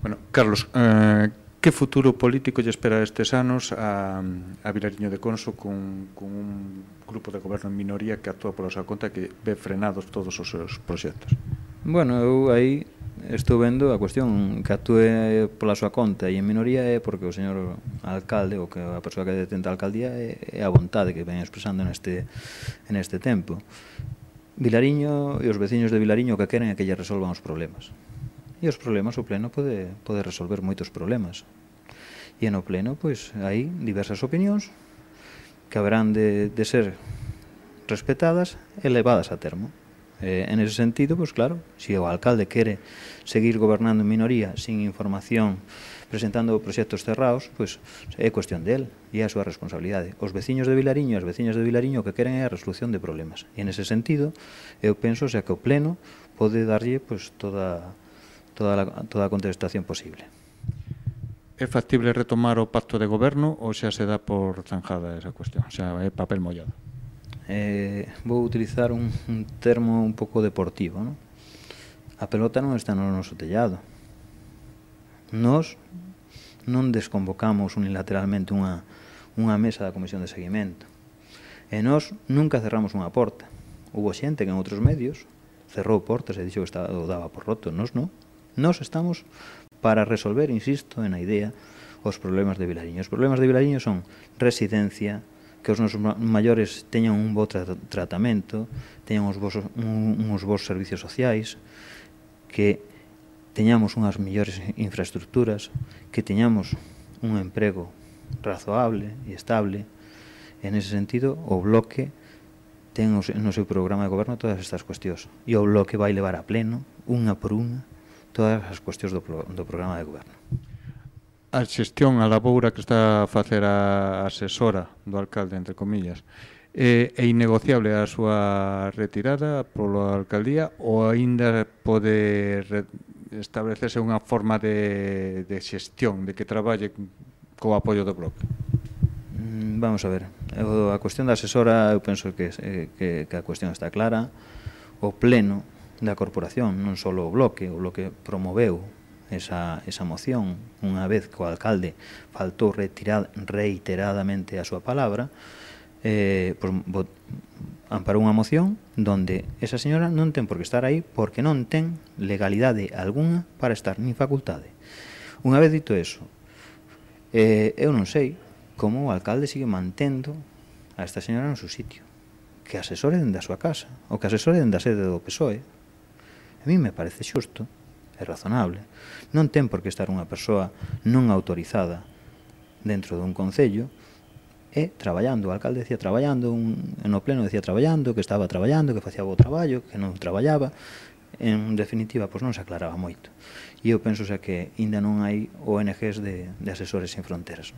Bueno, Carlos, que futuro político lle espera estes anos a Vilariño de Conso con un grupo de goberno en minoría que actúa pola súa conta e que ve frenados todos os seus proxectos? Bueno, eu aí estou vendo a cuestión que actúe pola súa conta e en minoría é porque o señor alcalde ou que a persoa que detenta a alcaldía é a vontade que ven expresando neste tempo. Vilariño e os veciños de Vilariño o que queren é que lle resolvan os problemas. E os problemas o pleno pode resolver moitos problemas. E no pleno, pois, hai diversas opinións que haberán de ser respetadas e levadas a termo. En ese sentido, pois claro, se o alcalde quere seguir gobernando en minoría sin información, presentando proxectos cerrados, pois é cuestión del e é a súa responsabilidade. Os veciños de Vilariño e as veciñas de Vilariño o que queren é a resolución de problemas. E en ese sentido, eu penso que o pleno pode darlle pois toda a contestación posible. É factible retomar o pacto de goberno ou xa se dá por zanjada esa cuestión? Xa é papel mollado? Vou utilizar un termo un pouco deportivo, non? A pelota non está no noso tellado. Nós non desconvocamos unilateralmente unha mesa da Comisión de Seguimento. E nós nunca cerramos unha porta. Houbo xente que en outros medios cerrou portas e dixo que o daba por roto. Nós non. Nós estamos para resolver, insisto, na idea, os problemas de Vilariño. Os problemas de Vilariño son residencia, que os nosos maiores teñan un bo tratamento, teñan uns bons servicios sociais, que teñamos unhas mellores infraestructuras, que teñamos un emprego razoable e estable. En ese sentido, o Bloque ten no seu programa de goberno todas estas cuestións. E o Bloque vai levar a pleno, unha por unha, todas as cuestións do programa de goberno. A xestión, a laboura que está a facer a asesora do alcalde, entre comillas, é innegociable a súa retirada pola alcaldía ou aínda pode establecerse unha forma de xestión, de que traballe co apoio do Bloque? Vamos a ver, a cuestión da asesora eu penso que a cuestión está clara. O pleno da corporación, non só o Bloque promoveu esa moción unha vez que o alcalde faltou reiteradamente a súa palabra, amparou unha moción donde esa señora non ten por que estar aí porque non ten legalidade algunha para estar, nin facultade. Unha vez dito eso, eu non sei como o alcalde sigue mantendo a esta señora no seu sitio, que asesore dende a súa casa ou que asesore dende a sede do PSOE. A mí me parece xusto e razonable. Non ten por que estar unha persoa non autorizada dentro dun concello e traballando. O alcalde decía traballando, no pleno decía traballando, que estaba traballando, que facía bo traballo, que non traballaba. En definitiva, pois non se aclaraba moito. E eu penso que ainda non hai ONGs de Asesores Sin Fronteras.